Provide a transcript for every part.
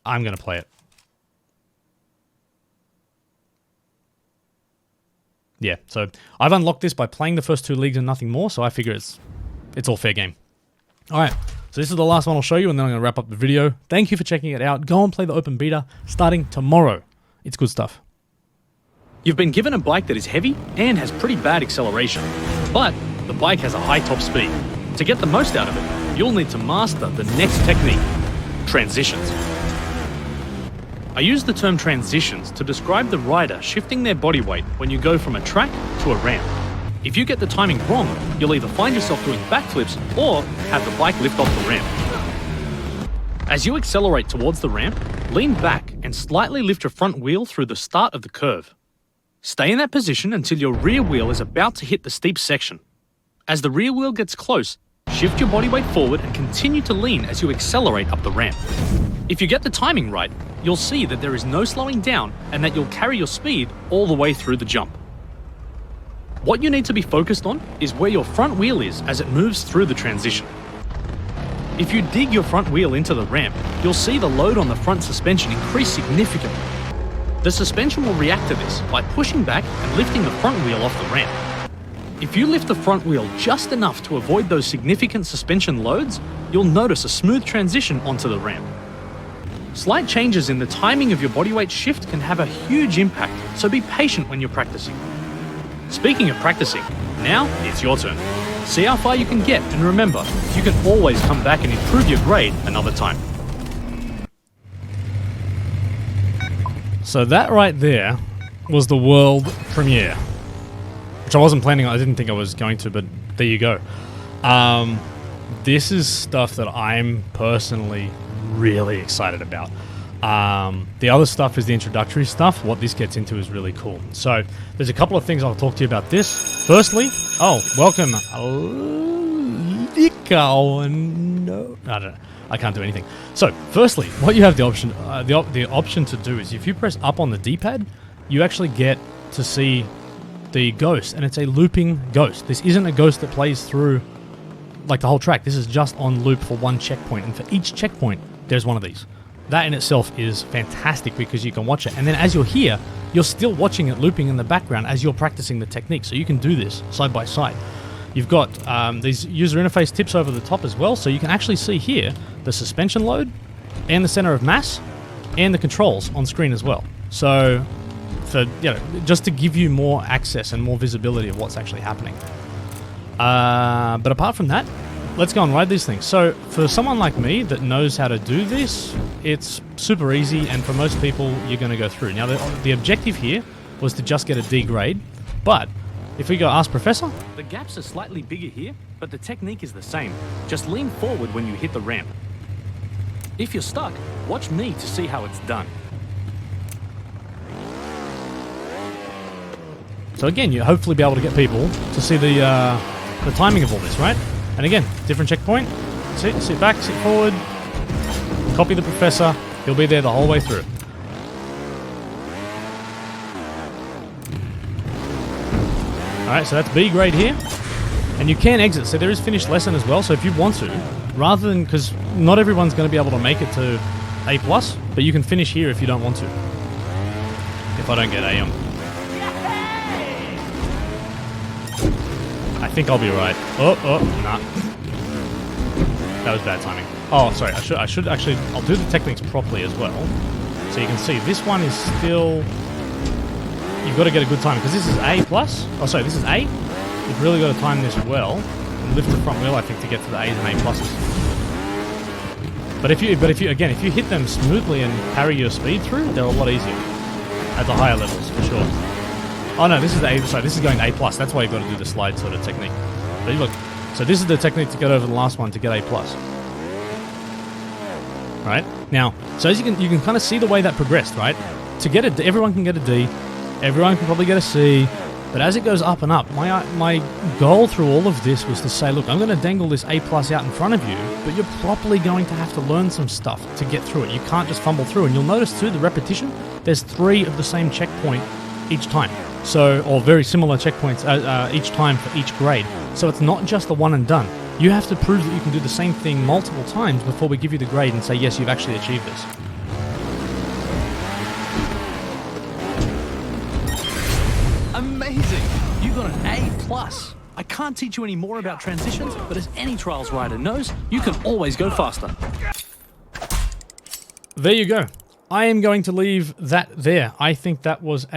I'm going to play it. Yeah, so I've unlocked this by playing the first 2 leagues and nothing more, so I figure it's all fair game. Alright, so this is the last one I'll show you, and then I'm going to wrap up the video. Thank you for checking it out. Go and play the open beta starting tomorrow. It's good stuff. You've been given a bike that is heavy and has pretty bad acceleration, but the bike has a high top speed. To get the most out of it, you'll need to master the next technique, transitions. I use the term transitions to describe the rider shifting their body weight when you go from a track to a ramp. If you get the timing wrong, you'll either find yourself doing backflips or have the bike lift off the ramp. As you accelerate towards the ramp, lean back and slightly lift your front wheel through the start of the curve. Stay in that position until your rear wheel is about to hit the steep section. As the rear wheel gets close, shift your body weight forward and continue to lean as you accelerate up the ramp. If you get the timing right, you'll see that there is no slowing down and that you'll carry your speed all the way through the jump. What you need to be focused on is where your front wheel is as it moves through the transition. If you dig your front wheel into the ramp, you'll see the load on the front suspension increase significantly. The suspension will react to this by pushing back and lifting the front wheel off the ramp. If you lift the front wheel just enough to avoid those significant suspension loads, you'll notice a smooth transition onto the ramp. Slight changes in the timing of your bodyweight shift can have a huge impact, so be patient when you're practicing. Speaking of practicing, now it's your turn. See how far you can get, and remember, you can always come back and improve your grade another time. So that right there was the world premiere, which I wasn't planning on. I didn't think I was going to, but there you go. This is stuff that I'm personally really excited about. The other stuff is the introductory stuff. What this gets into is really cool. So there's a couple of things I'll talk to you about this. Firstly, welcome. No, I don't know. I can't do anything. So, firstly, what you have the option to do is if you press up on the D-pad, you actually get to see the ghost, and it's a looping ghost. This isn't a ghost that plays through like the whole track. This is just on loop for one checkpoint, and for each checkpoint, there's one of these. That in itself is fantastic because you can watch it, and then as you're here, you're still watching it looping in the background as you're practicing the technique, so you can do this side by side. You've got these user interface tips over the top as well, so you can actually see here the suspension load and the center of mass and the controls on screen as well. So, just to give you more access and more visibility of what's actually happening. But apart from that, let's go and ride these things. So, for someone like me that knows how to do this, it's super easy, and for most people, you're going to go through. Now, the objective here was to just get a D grade, but if we go ask Professor, the gaps are slightly bigger here, but the technique is the same. Just lean forward when you hit the ramp. If you're stuck, watch me to see how it's done. So again, you'll hopefully be able to get people to see the timing of all this, right? And again, different checkpoint. Sit back, sit forward, copy the Professor. He'll be there the whole way through. Alright, so that's B grade here. And you can exit, so there is finished lesson as well, so if you want to, rather than, because not everyone's going to be able to make it to A+, but you can finish here if you don't want to. If I don't get A, I think I'll be right. Nah. That was bad timing. Oh, sorry, I should actually, I'll do the techniques properly as well. So you can see, this one is still, you've got to get a good time, because this is A+. Oh, sorry, this is A. You've really got to time this well, and lift the front wheel, I think, to get to the A's and A+. But if you hit them smoothly and carry your speed through, they're a lot easier. At the higher levels, for sure. Oh no, this is A, sorry, this is going A+. That's why you've got to do the slide sort of technique. But look, so this is the technique to get over the last one to get A+. Right? Now, so as you can kind of see the way that progressed, right? To get a D, everyone can get a D, everyone can probably get a C, but as it goes up and up, my goal through all of this was to say, look, I'm going to dangle this A+ out in front of you, but you're probably going to have to learn some stuff to get through it. You can't just fumble through, and you'll notice too, the repetition, there's 3 of the same checkpoint each time. So, or very similar checkpoints each time for each grade. So it's not just the one and done. You have to prove that you can do the same thing multiple times before we give you the grade and say, yes, you've actually achieved this. amazing! You got an A+. I can't teach you any more about transitions, but as any Trials rider knows, you can always go faster. There you go. I am going to leave that there. I think that was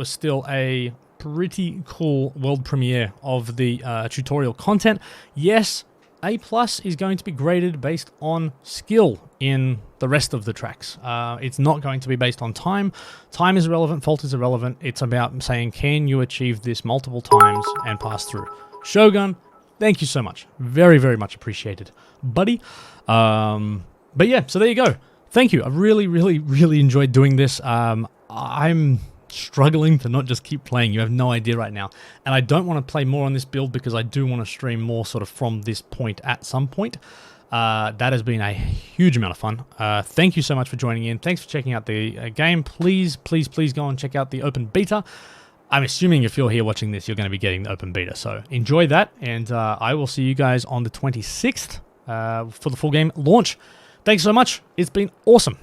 still a pretty cool world premiere of the tutorial content. Yes, A+ is going to be graded based on skill in the rest of the tracks. It's not going to be based on time. Time is irrelevant, fault is irrelevant. It's about saying, can you achieve this multiple times and pass through? Shogun, thank you so much. Very, very much appreciated, buddy. But yeah, so there you go. Thank you. I really, really, really enjoyed doing this. I'm struggling to not just keep playing. You have no idea right now. And I don't want to play more on this build because I do want to stream more sort of from this point at some point. That has been a huge amount of fun. Thank you so much for joining in. Thanks for checking out the game. Please, please, please go and check out the open beta. I'm assuming if you're here watching this, you're going to be getting the open beta. So enjoy that. And I will see you guys on the 26th for the full game launch. Thanks so much. It's been awesome.